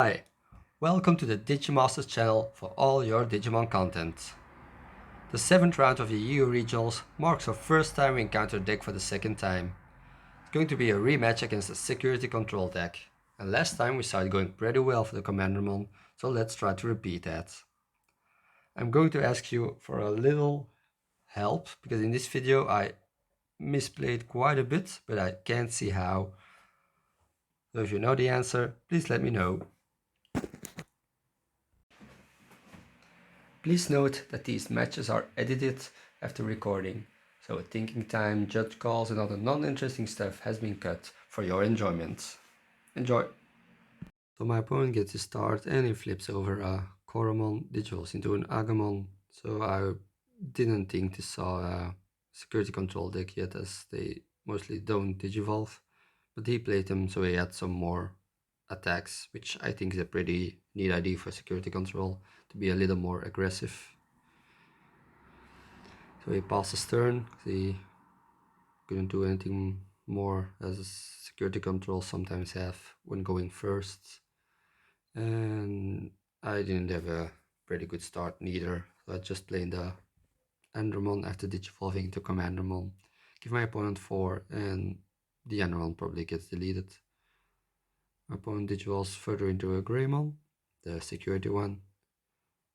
Hi, welcome to the Digimasters channel for all your Digimon content. The 7th round of the EU regionals marks our first time we encounter a deck for the second time. It's going to be a rematch against a security control deck, and last time we saw it going pretty well for the Commandermon, so let's try to repeat that. I'm going to ask you for a little help, because in this video I misplayed quite a bit, but I can't see how. So if you know the answer, please let me know. Please note that these matches are edited after recording, so thinking time, judge calls and other non-interesting stuff has been cut for your enjoyment. Enjoy! So my opponent gets a start and he flips over a Koromon Digivolves into an Agamon, so I didn't think this saw a security control deck yet, as they mostly don't Digivolve, but he played them so he had some more attacks, which I think is a pretty neat idea for security control, to be a little more aggressive. So he passed his turn, he couldn't do anything more, as security control sometimes have when going first. And I didn't have a pretty good start neither, so I just played the Endermon after digivolving to Commandermon, give my opponent 4, and the Endermon probably gets deleted. My opponent digivolves further into a Greymon, the security one,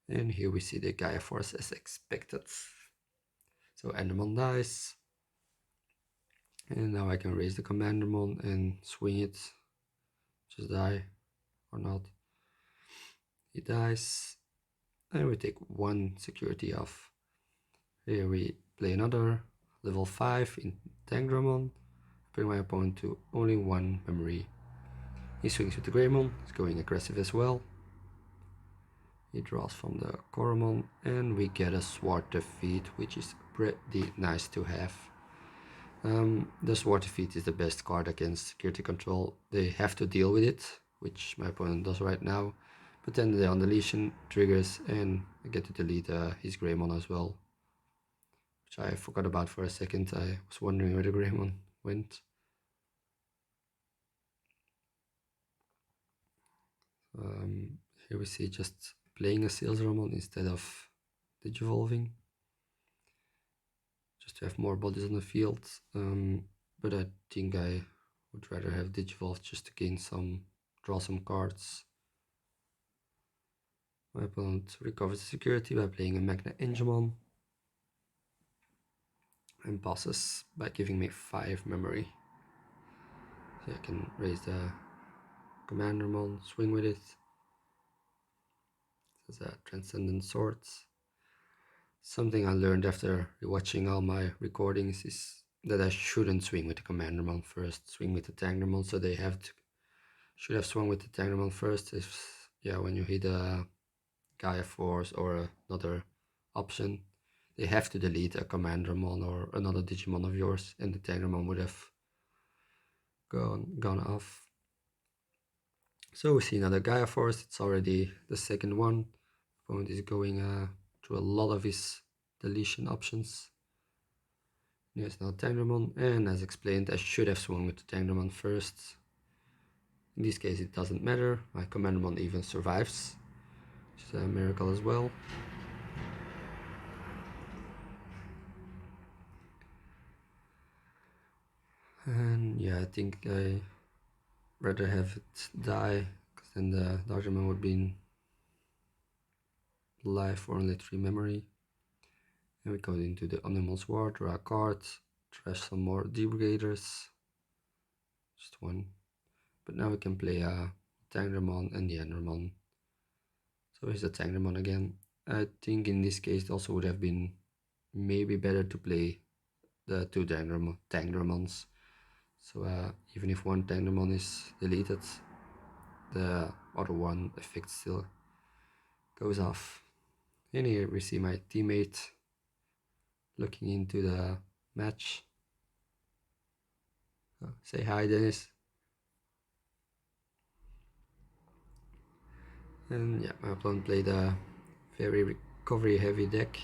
and here we see the Gaia Force as expected. So Endermon dies, and now I can raise the Commandermon and swing it, just die or not. He dies, and we take 1 security off. Here we play another level 5 in Tangramon, bring my opponent to only 1 memory. He swings with the Greymon, he's going aggressive as well. He draws from the Koromon, and we get a Sword Defeat, which is pretty nice to have. The Sword Defeat is the best card against security control. They have to deal with it, which my opponent does right now, but then the Undeletion triggers and I get to delete his Greymon as well, which I forgot about for a second. I was wondering where the Greymon went. Here we see just playing a Salesromon instead of digivolving, just to have more bodies on the field, but I think I would rather have digivolve just to gain draw some cards. My opponent recovers the security by playing a Magna Angemon and passes by giving me 5 memory. So I can raise the Commandermon, swing with it. This is a Transcendent Swords. Something I learned after rewatching all my recordings is that I shouldn't swing with the Commandermon first, swing with the Tangramon, so they should have swung with the Tangramon first. If, yeah, when you hit a Gaia Force or another option, they have to delete a Commandermon or another Digimon of yours, and the Tangramon would have gone off. So we see another Gaia Force, it's already the second one. Opponent is going through a lot of his deletion options. Here's now Tangramon, and as explained, I should have swung with the Tangramon first. In this case it doesn't matter, my Commandermon even survives, which is a miracle as well. And yeah, I think I rather have it die, because then the Digimon would be alive for only 3 memory. And we go into the Animal's War, draw a card, trash some more D-Brigaders, just 1. But now we can play a Tangramon and the Endermon. So here's the Tangramon again. I think in this case it also would have been maybe better to play the 2 Tangramons. So even if 1 Tangramon is deleted, the other one effect still goes off. And here we see my teammate looking into the match. Say hi, Dennis. And yeah, my opponent played a very recovery heavy deck,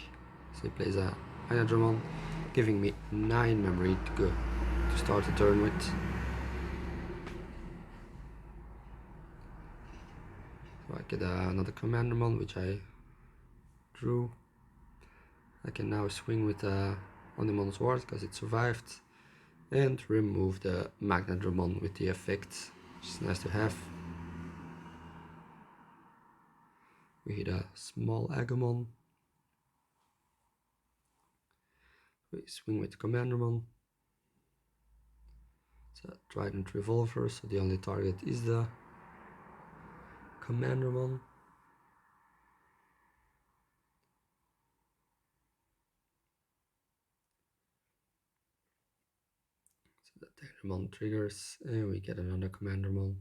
so he plays a Anadramon, giving me 9 memory to start the turn with. So I get another commander mon, which I drew. I can now swing with Onimon's Ward because it survived, and remove the Magnadramon with the effect, which is nice to have. We hit a small Agumon. We swing with Commandermon. It's a Trident Revolver, so the only target is the Commandermon. So the Tendermon triggers, and we get another Commandermon.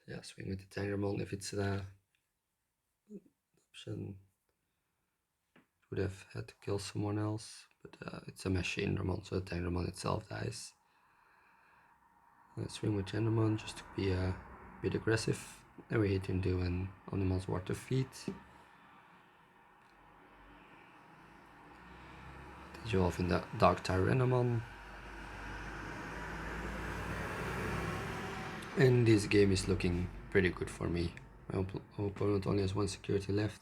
Yeah, swing with the Tendermon if it's an option. Would have had to kill someone else, but it's a Machindermon, so the Tendermon itself dies. Swing with Tendermon just to be a bit aggressive. And we hit into an Onimon's Ward to feet. Dissolve in the Dark Tyrannomon. And this game is looking pretty good for me. My opponent only has one security left.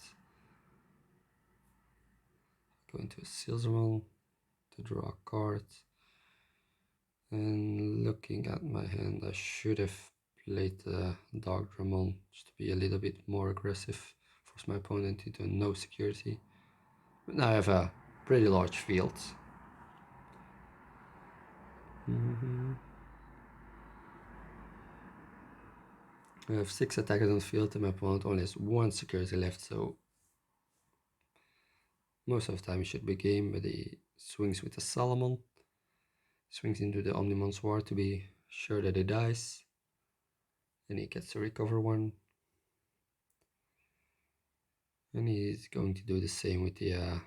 Go into a Silzermon to draw a card. And looking at my hand, I should have played the Dark Dramon just to be a little bit more aggressive. Force my opponent into no security. But now I have a pretty large field. I have 6 attackers on the field and my opponent only has 1 security left, so most of the time it should be game, but he swings with the Salomon. Swings into the Omnimon's Ward to be sure that he dies. And he gets to recover 1. And he's going to do the same with the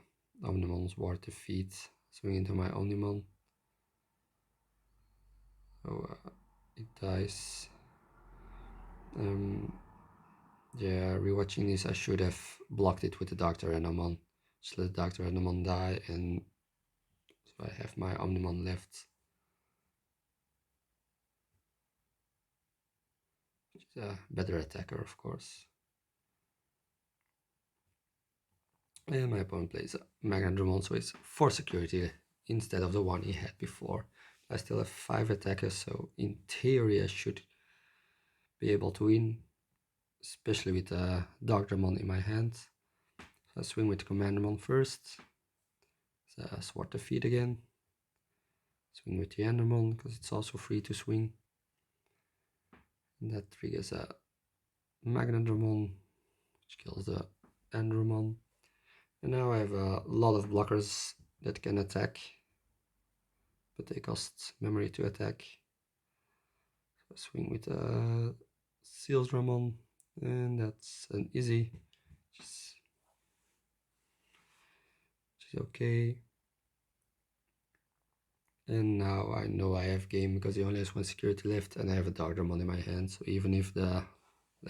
Omnimon's Ward to feed. Swing into my Omnimon. So it dies. Yeah, rewatching this, I should have blocked it with the Dr. Enamon. Just let Dr. Enamon die, and so I have my Omnimon left. Which is a better attacker, of course. And my opponent plays a Magnadramon, so it's 4 security instead of the 1 he had before. I still have 5 attackers, so in theory I should be able to win, especially with Darkdramon in my hand. So I swing with Commandamon first. So Sword to feed again. Swing with the Endermon, because it's also free to swing. And that triggers a Magnadramon, which kills the Endermon. And now I have a lot of blockers that can attack, but they cost memory to attack. So I swing with a Sealsdramon, and that's an easy, which is okay. And now I know I have game because he only has 1 security left and I have a Darkdramon in my hand, so even if the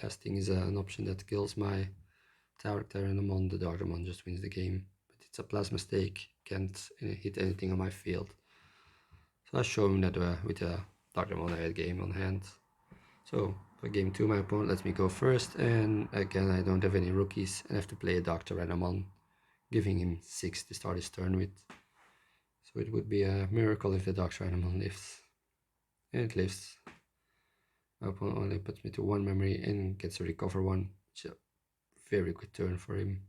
last thing is an option that kills my Tower Terranamon, the Darkdramon just wins the game. But it's a Plasma Stake, can't hit anything on my field. So I show him that with a Darkdramon I had game on hand. So for game 2 my opponent lets me go first, and again I don't have any rookies and have to play a Dr. Renamon, giving him 6 to start his turn with. So it would be a miracle if the Dr. Renamon lives. And it lives. My opponent only puts me to 1 memory and gets to recover 1, which is a very good turn for him.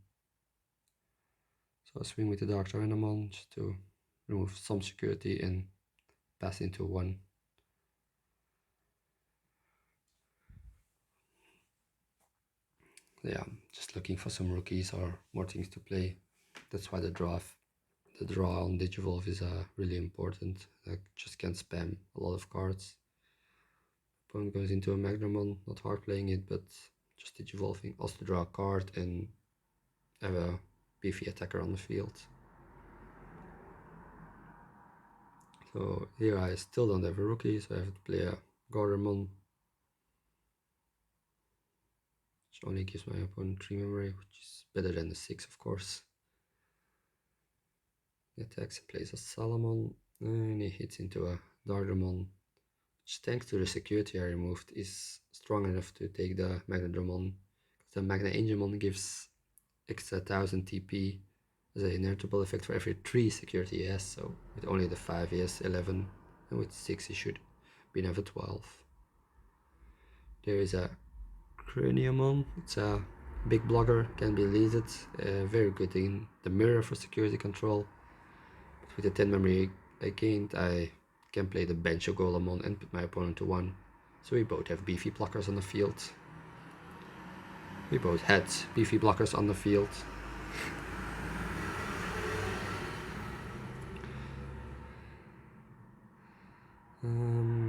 So I swing with the Dr. Renamon just to remove some security and pass into 1. Yeah, just looking for some rookies or more things to play. That's why the draw on Digivolve is really important. I just can't spam a lot of cards. Opponent goes into a Magnamon, not hard playing it, but just Digivolving. Also draw a card and have a beefy attacker on the field. So here I still don't have a rookie, so I have to play a Gardermon, which only gives my opponent 3 memory, which is better than the 6 of course. He attacks and plays a Salomon, and he hits into a Dardamon, which thanks to the security I removed is strong enough to take the Magnadramon. The Magna Angemon gives extra 1000 TP as an inertable effect for every 3 security he has, so with only the 5 he has 11, and with 6 he should be never 12. There is a Craniumon, it's a big blocker, can be deleted, very good in the mirror for security control. But with the 10 memory I gained, I can play the Bencho Golemon and put my opponent to 1. So we both have beefy blockers on the field. We both had beefy blockers on the field.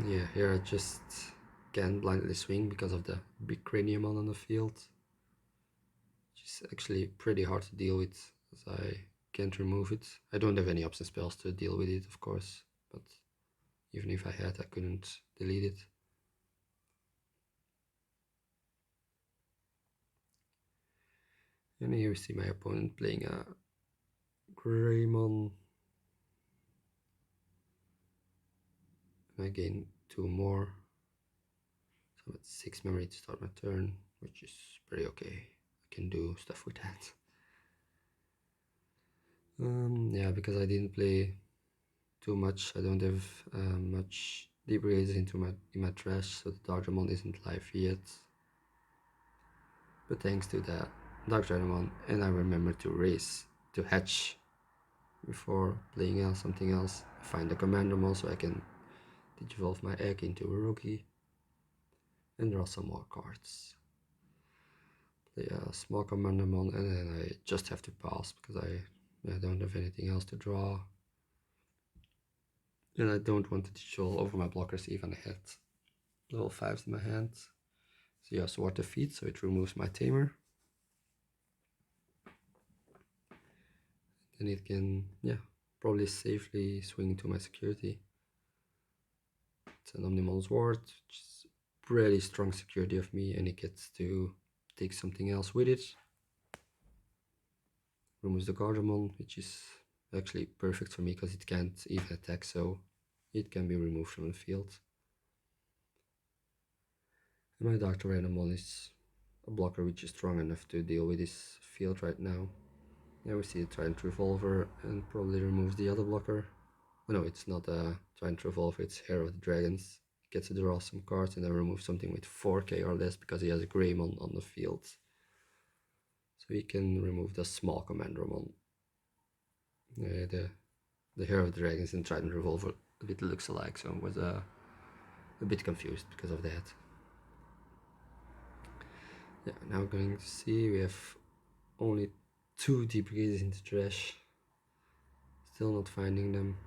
Yeah, here I just can't blindly swing because of the big Craniumon on the field. Which is actually pretty hard to deal with, as I can't remove it. I don't have any option spells to deal with it, of course, but even if I had, I couldn't delete it. And here we see my opponent playing a Greymon. And I gain 2 more. So I'm at 6 memory to start my turn, which is pretty okay. I can do stuff with that. Yeah, because I didn't play too much, I don't have much D-Brigades in my trash, so the Dardamon isn't live yet. But thanks to the Dark Dynamon, and I remember to race, to hatch before playing something else. Find the Commandermon so I can digivolve my egg into a rookie and draw some more cards. Play a small Commandermon and then I just have to pass because I don't have anything else to draw. And I don't want to digital over my blockers even I had level 5s in my hand. So yeah, Sword defeat, so it removes my Tamer. Then it can, yeah, probably safely swing to my security. It's an Omnimon Sword, which is pretty strong security of me, and it gets to take something else with it. Removes the Gardevoir, which is actually perfect for me because it can't even attack, so it can be removed from the field. And my Dr. Animon is a blocker which is strong enough to deal with this field right now. Yeah, we see a Trident Revolver and probably removes the other blocker. Oh, no, it's not a Trident Revolver, it's Hair of the Dragons. Gets to draw some cards and then remove something with 4k or less because he has a Greymon on the field. So he can remove the small Commandermon. The Hair of the Dragons and Trident Revolver a bit looks alike, so I was a bit confused because of that. Yeah, now we're going to see we have only 2 D-Brigades in the trash. Still not finding them.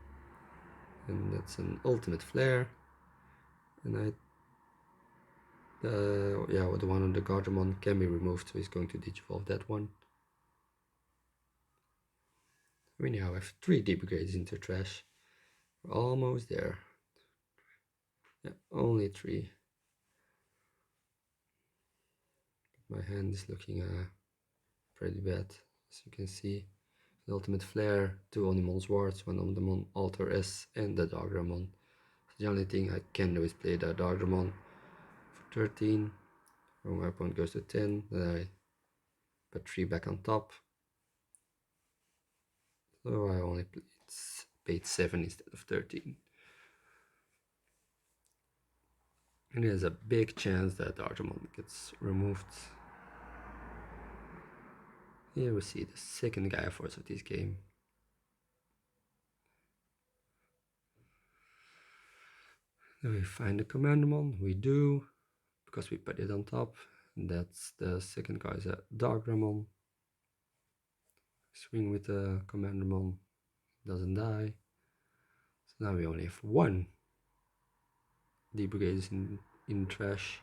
And that's an Ultimate Flare. And yeah, the one on the Gardevoir can be removed, so he's going to digivolve that one. We now have 3 D-Brigades into trash. We're almost there. Yeah, only 3. My hand is looking pretty bad, as you can see. The Ultimate Flare, 2 Omnimon Swords, 1 Omnimon Alter S, and the Dogramon. So the only thing I can do is play the Dogramon for 13. When my opponent goes to 10, then I put 3 back on top. So I only paid 7 instead of 13. And there's a big chance that Artemon gets removed. Here we see the second Gaia Force of this game. Then we find the Commandmon, we do, because we put it on top. And that's the second guy, is a Dogramon. Swing with the Commandmon, doesn't die. So now we only have 1 D-Brigade in trash.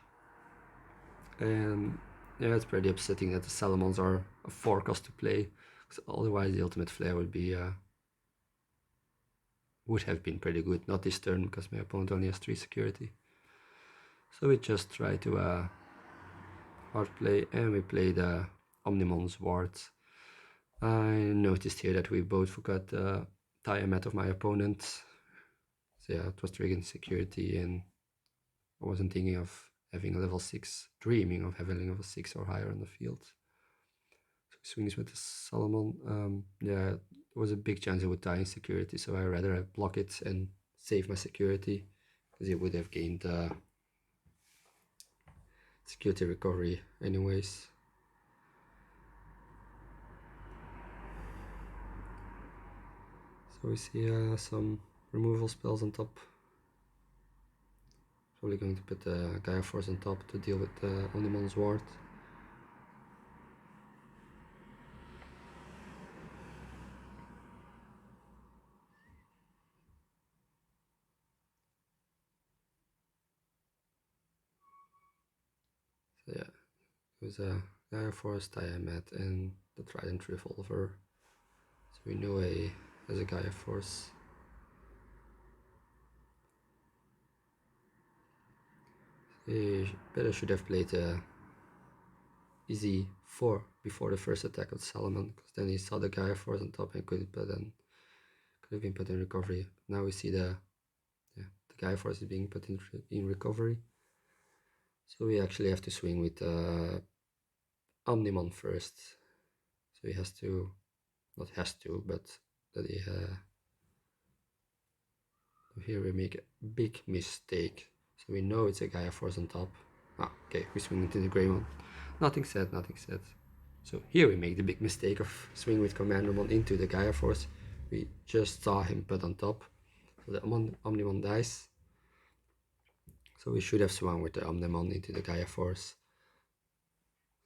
And yeah, it's pretty upsetting that the Salamons are a 4 cost to play, because otherwise the Ultimate Flare would have been pretty good. Not this turn, because my opponent only has 3 security. So we just try to hard play, and we play the Omnimon Swords. I noticed here that we both forgot the tie mat of my opponent. So yeah, it was triggering security, and I wasn't thinking of having a level 6, dreaming of having a level 6 or higher on the field. So he swings with the Solomon. Yeah, there was a big chance it would die in security, so I rather have block it and save my security, because he would have gained security recovery anyways. So we see some removal spells on top. Probably going to put the Gaia Force on top to deal with the Omnimon's Ward. So yeah, it was a Gaia Force, Tiamat, and the Trident Revolver. So we know as a Gaia Force. He better should have played easy 4 before the first attack of Salomon, because then he saw the Gaia Force on top and could have been put in recovery. Now we see the Gaia Force is being put in recovery. So we actually have to swing with Omnimon first. So he has to, not has to, but that he here we make a big mistake. So we know it's a Gaia Force on top. Ah, okay, we swing into the Greymon. Nothing said, nothing said. So here we make the big mistake of swinging with Commandermon into the Gaia Force. We just saw him put on top. So the Omnimon dies. So we should have swung with the Omnimon into the Gaia Force.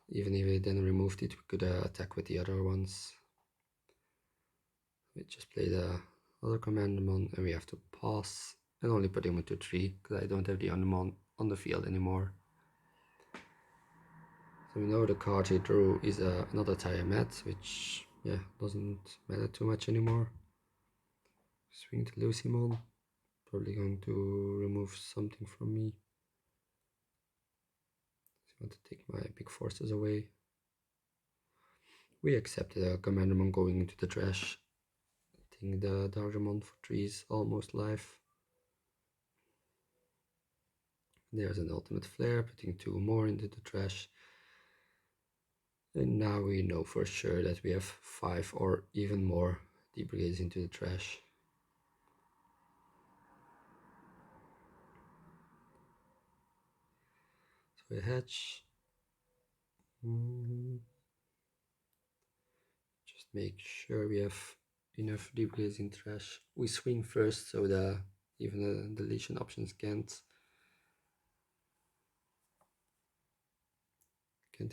Even if we then removed it, we could attack with the other ones. We just play the other Commandermon and we have to pause and only put him into 3 because I don't have the Omnimon on the field anymore. So we know the card he drew is another Tiamat, which yeah, doesn't matter too much anymore. Swing to Lucimon, probably going to remove something from me. So I want to take my big forces away. We accepted a Commandermon going into the trash. I think the Darjamon for 3 is almost live. There's an ultimate flare, putting 2 more into the trash. And now we know for sure that we have 5 or even more D-Brigades into the trash. So we hatch. Just make sure we have enough D-Brigades in trash. We swing first so even the deletion options can't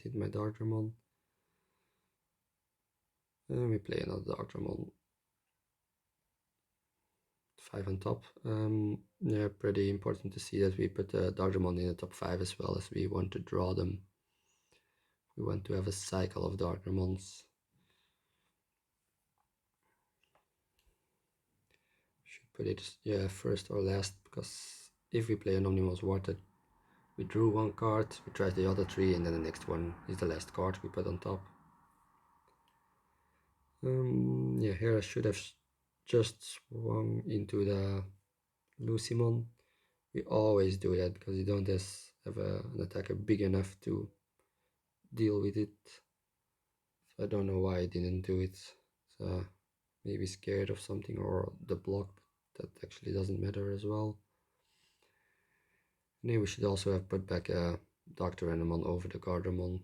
hit my Darkramon. And we play another Darkramon. 5 on top. Yeah, pretty important to see that we put the Darkramon in the top 5 as well, as we want to draw them. We want to have a cycle of Darkramons. Should put it first or last, because if we play an Omnimon's Water, we drew 1 card, we try the other 3, and then the next one is the last card we put on top. Yeah, here I should have just swung into the Lucimon. We always do that because you don't have an attacker big enough to deal with it. So I don't know why I didn't do it. So maybe scared of something or the block, but that actually doesn't matter as well. Maybe we should also have put back a Dr. Animon over the Gardamon.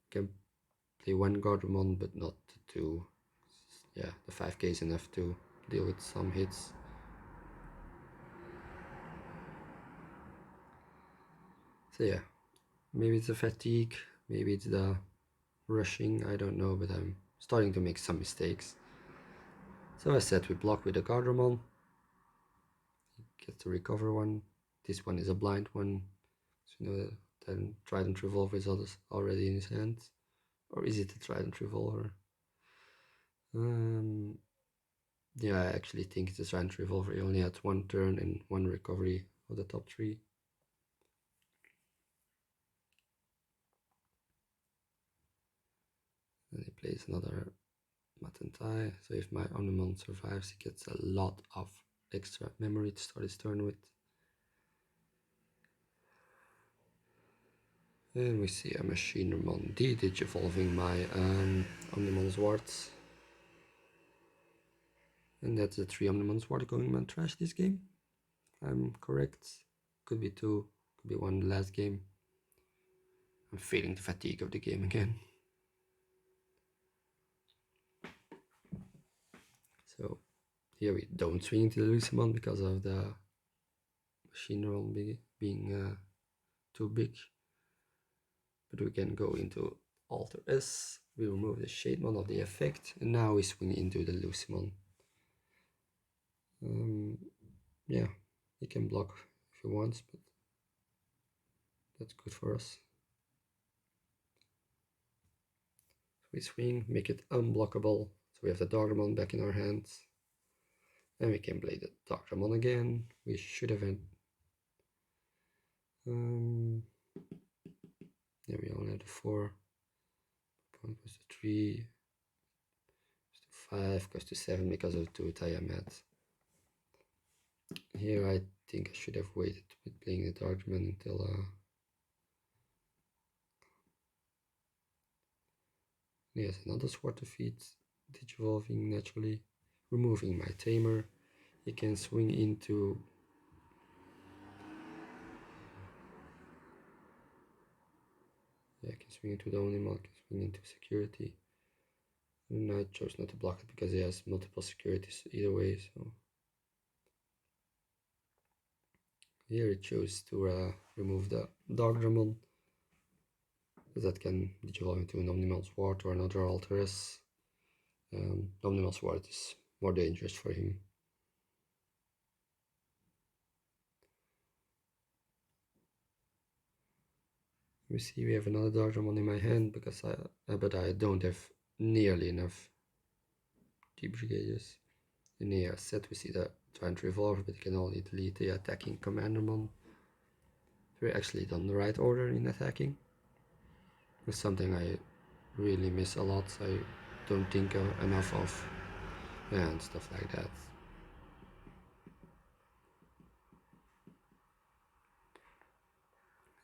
Can play 1 Gardamon, but not 2. Yeah, the 5k is enough to deal with some hits. So yeah, maybe it's the fatigue, maybe it's the rushing, I don't know, but I'm starting to make some mistakes. So I said we block with the Gardamon. He gets to recover 1. This one is a blind one. So you know then Trident Revolver is already in his hands. Or is it a Trident Revolver? Yeah, I actually think it's a Trident Revolver. He only had 1 turn and 1 recovery of the top 3. And he plays another mat and tie. So if my Omnimon survives, he gets a lot of extra memory to start his turn with. And we see a Machinemon digivolving my Omnimon Swords. And that's the 3 Omnimon Sword going man trash this game. I'm correct. Could be 2, could be 1 last game. I'm feeling the fatigue of the game again. So here we don't swing into the Lucimon because of the Machinemon being too big. But we can go into Alter S, we remove the Shademon of the effect, and now we swing into the Lucimon. Yeah, he can block if he wants, but that's good for us. We swing, make it unblockable, so we have the Doggermon back in our hands. And we can play the Doggermon again. We should have had... yeah, we only had the 4. Point goes to 3. Goes to 5, goes to 7 because of 2 Tiamat. Here I think I should have waited with playing the Doggermon until... Yes, another Sword Defeat, digivolving naturally, removing my Tamer. He can swing into... yeah, I can swing into the Omnimon, can swing into security. And I chose not to block it because he has multiple securities either way, so... Here it chose to remove the Doggermon, because that can digivolve into an Omnimon Sword or another Alterous. Omnimon Sword is more dangerous for him. We see we have another Doggermon in my hand, because but I don't have nearly enough D-Brigades. In the set we see the Giant Revolver, but you can only delete the attacking Commandermon. We're actually done the right order in attacking. It's something I really miss a lot, so I don't think enough of, and stuff like that.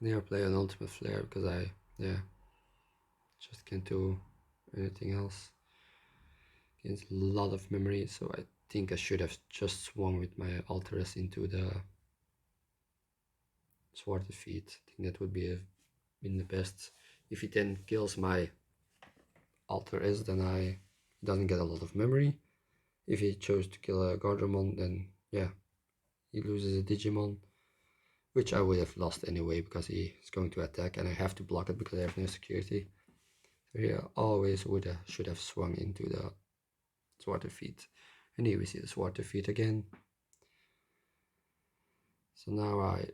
Never play an Ultimate Flare because I just can't do anything else. Gains a lot of memory, so I think I should have just swung with my Alterous into the Sword Defeat. I think that would been the best. If he then kills my Alterous, then he doesn't get a lot of memory. If he chose to kill a Gardramon, then yeah, he loses a Digimon, which I would have lost anyway because he is going to attack and I have to block it because I have no security. So here I always should have swung into the Sword Defeat. And here we see the Sword Defeat again. So now I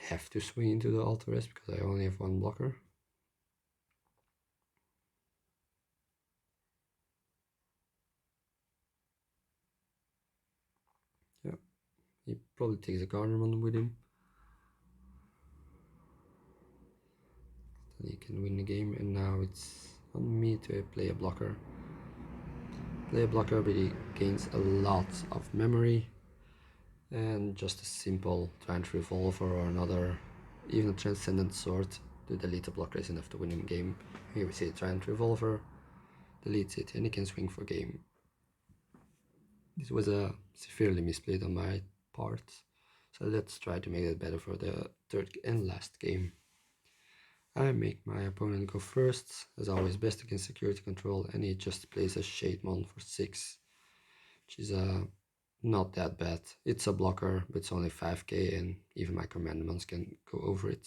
have to swing into the Alterous because I only have 1 blocker. Yeah, he probably takes a Gardenerman with him. Then he can win the game, and now it's on me to play a blocker. Play a blocker, but he gains a lot of memory. And just a simple Giant Revolver or another, even a Transcendent Sword to delete a blocker is enough to win in game. Here we see a Giant Revolver, deletes it, and he can swing for game. This was a severely misplayed on my part, so let's try to make it better for the 3rd and last game. I make my opponent go first, as always best against security control, and he just plays a Shademon for 6, which is not that bad. It's a blocker, but it's only 5k, and even my Commandermons can go over it.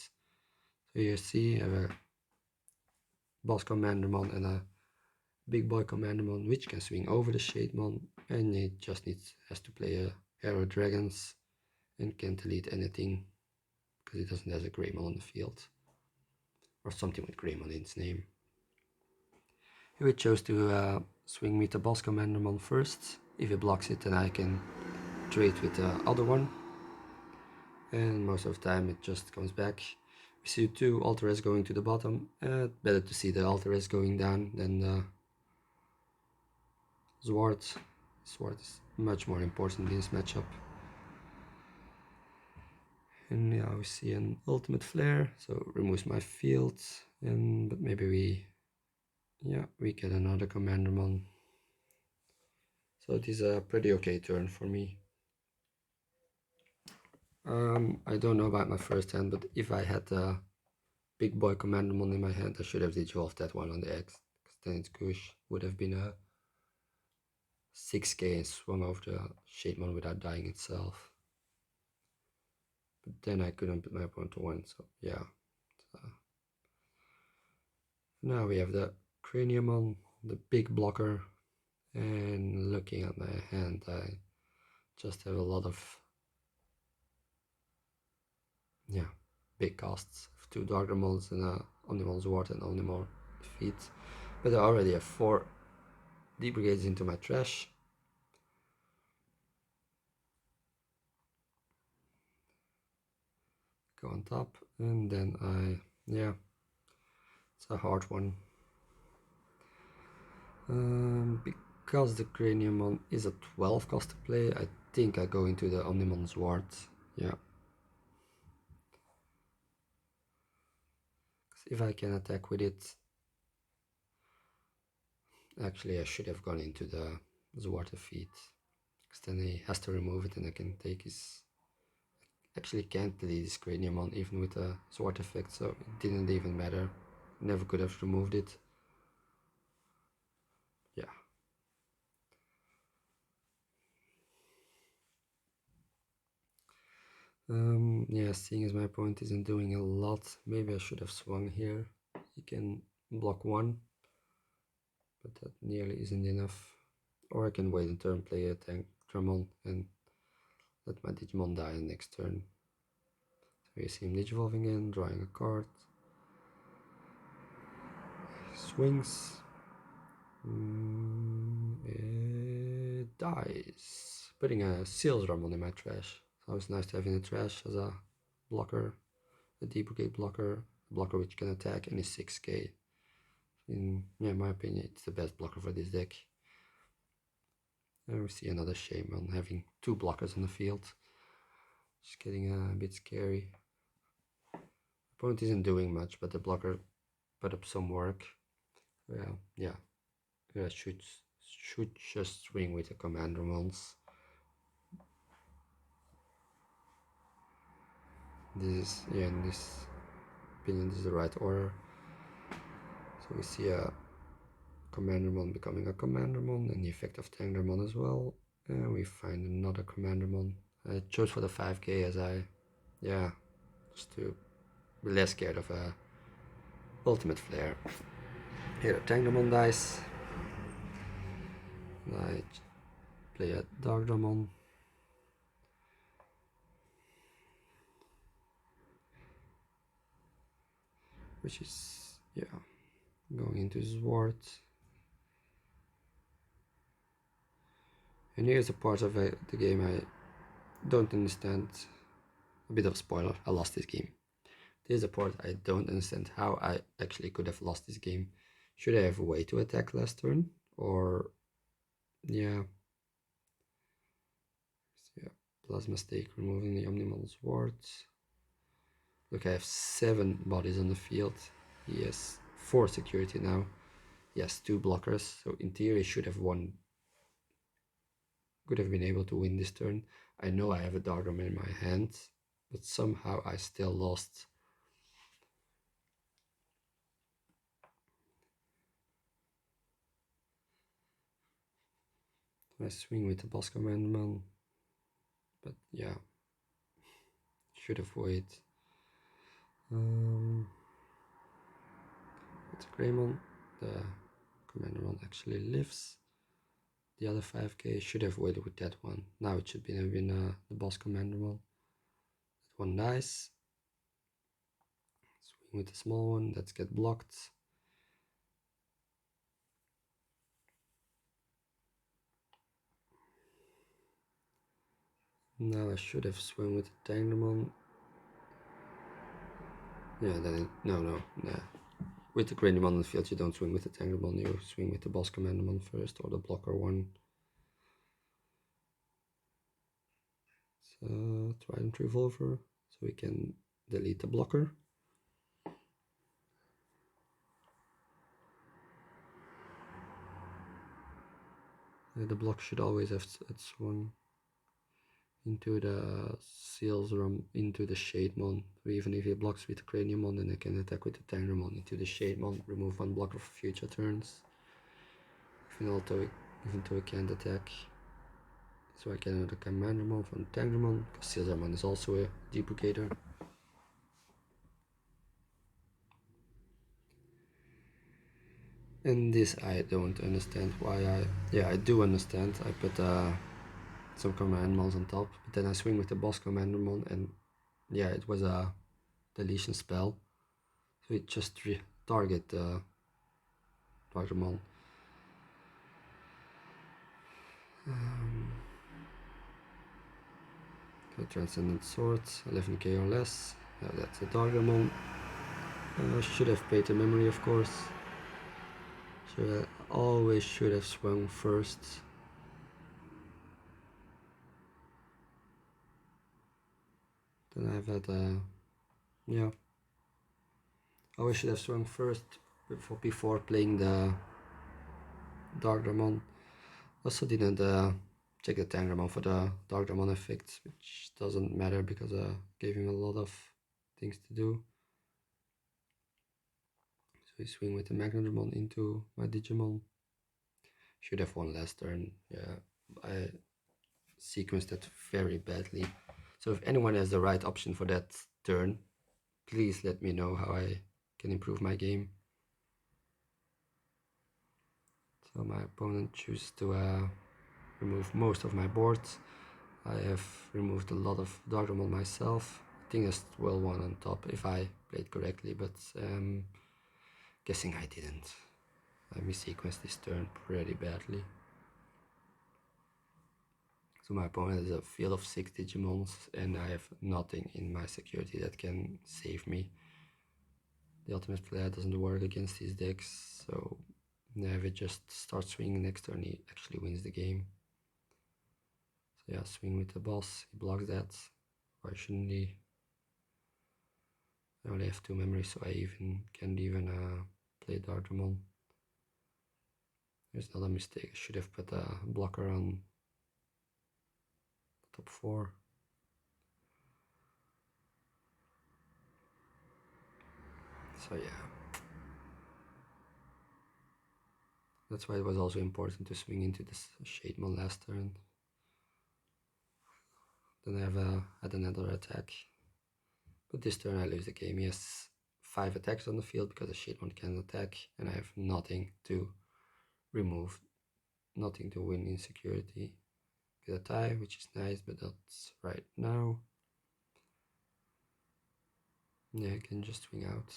So you see, I have a Boss Commandermon and a Big Boy Commandermon, which can swing over the Shademon, and it just has to play a Hero Dragons and can't delete anything because it doesn't have a Greymon on the field or something with Greymon in its name. Here we chose to swing with the Boss Commandermon first. If he blocks it, then I can trade with the other one, and most of the time it just comes back. We see 2 Alterous going to the bottom. Better to see the Alterous going down than the Sword. Sword is much more important in this matchup. And now we see an ultimate flare, so removes my field, and but maybe we get another Commandermon. So it is a pretty okay turn for me. I don't know about my first hand, but if I had a big boy Commandermon in my hand, I should have digivolved that one on the X, because then its Gush would have been a 6k and swung over the Shademon without dying itself. But then I couldn't put my opponent to one, so yeah. Now we have the Craniumon, the big blocker, and looking at my hand, I just have a lot of big costs of 2 Dargramons and a Omnimon Sword and Omnimon Feet. But I already have 4 D-Brigades into my trash. Go on top, and then it's a hard one. Because the Craniumon is a 12 cost to play, I think I go into the Omnimon Sword. Yeah. If I can attack with it, actually I should have gone into the Sword of Feet, because then he has to remove it and I can take his... Actually can't delete his Craniumon even with a Sword effect, so it didn't even matter. Never could have removed it. Yeah. Seeing as my opponent isn't doing a lot, maybe I should have swung here. He can block 1, but that nearly isn't enough. Or I can wait a turn, play a tank Dramon, and let my Digimon die next turn. So you see him digivolving in, drawing a card. Swings. It dies. Putting a Seals Dramon in my trash. So it's nice to have in the trash as a blocker, a D-Brigade blocker, a blocker which can attack and is 6k. In my opinion, it's the best blocker for this deck. And we see another shame on having 2 blockers on the field. Just getting a bit scary. Opponent isn't doing much, but the blocker put up some work. Well, yeah. Should just swing with the Commandermons. This is, in this opinion, this is the right order. So we see a Commandermon becoming a Commandermon and the effect of Tanglermon as well. And we find another Commandermon. I chose for the 5k as just to be less scared of a ultimate flare. Here, Tanglermon dies. I play a Darkdramon. Which is, going into Sword. And here's a part of the game I don't understand. A bit of a spoiler, I lost this game. There's a part I don't understand how I actually could have lost this game. Should I have a way to attack last turn? Or, Plasma Stake, removing the Omnimon Sword. Look, I have 7 bodies on the field. He has 4 security now. He has 2 blockers, so in theory should have won. Could have been able to win this turn. I know I have a Darkman in my hand, but somehow I still lost. I swing with the Boss Commandman, but should have waited. It's Greymon. The Commandman actually lives. The other 5k should have waited with that one. Now it should have been the Boss Commandman. That one dies. Swing with the small one. Let's get blocked. Now I should have swung with the Tangramon. Yeah, then no. with the Cranium on the field, you don't swing with the Tangramon, you swing with the Boss Commandamon first, or the blocker one. So Trident Revolver, so we can delete the blocker. The block should always have swung into the Seals Room, into the Shademon. So even if he blocks with the Craniumon, then I can attack with the Tangramon into the Shademon, remove one blocker for future turns. Even though he can't attack. So I get another Commandamon from Tangramon, because Sealsarmon is also a D-Brigader. And this I don't understand why I do understand. I put some Commandmons on top, but then I swing with the Boss Commandamon, and yeah, it was a deletion spell. So it just target the Tartamon. So Transcendent Swords, 11k or less. That's a Tartamon. Should have paid the memory, of course. Always should have swung first. Then I've had yeah. Always should have swung first before playing the Darkramon. Also didn't check the Tangramon for the Darkramon effect, which doesn't matter because I gave him a lot of things to do. So we swing with the Magnetramon into my Digimon. Should have won last turn. Yeah, I sequenced that very badly. So if anyone has the right option for that turn, please let me know how I can improve my game. So my opponent chooses to remove most of my boards. I have removed a lot of Darkramon myself. I think I still won on top if I played correctly, but guessing I didn't. I missequenced this turn pretty badly. So my opponent has a field of 6 Digimons and I have nothing in my security that can save me. The ultimate flare doesn't work against these decks, so if it just starts swinging next turn, he actually wins the game. So yeah, swing with the boss, he blocks that. Why shouldn't he? I only have 2 memories, so I can't even play Dartramon. There's another mistake, I should have put a blocker on top 4. So yeah. That's why it was also important to swing into this Shademon last turn. Then I had another attack. But this turn I lose the game. He has 5 attacks on the field because the Shademon can attack, and I have nothing to remove, nothing to win in security. Get a tie, which is nice, but that's right now. Yeah, I can just swing out.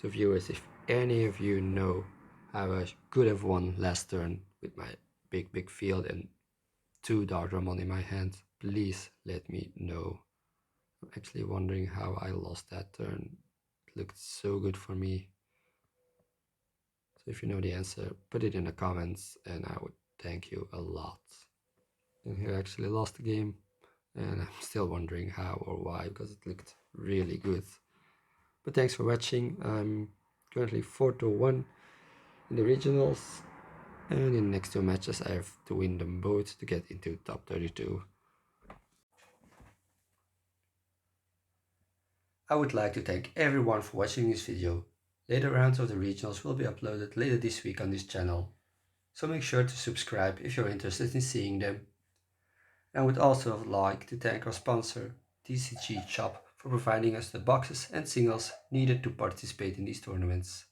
So viewers, if any of you know how I could have won last turn with my big field and 2 Darkramon in my hand, please let me know. I'm actually wondering how I lost that turn. It looked so good for me. So if you know the answer, put it in the comments and I would thank you a lot. And here I actually lost the game and I'm still wondering how or why, because it looked really good. But thanks for watching. I'm currently 4-1 in the regionals, and in the next 2 matches I have to win them both to get into top 32. I would like to thank everyone for watching this video. Later rounds of the regionals will be uploaded later this week on this channel, so make sure to subscribe if you're interested in seeing them. I would also like to thank our sponsor, TCG Shop, for providing us the boxes and singles needed to participate in these tournaments.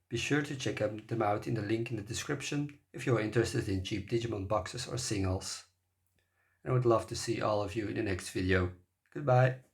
Be sure to check them out in the link in the description if you are interested in cheap Digimon boxes or singles. And I would love to see all of you in the next video. Goodbye!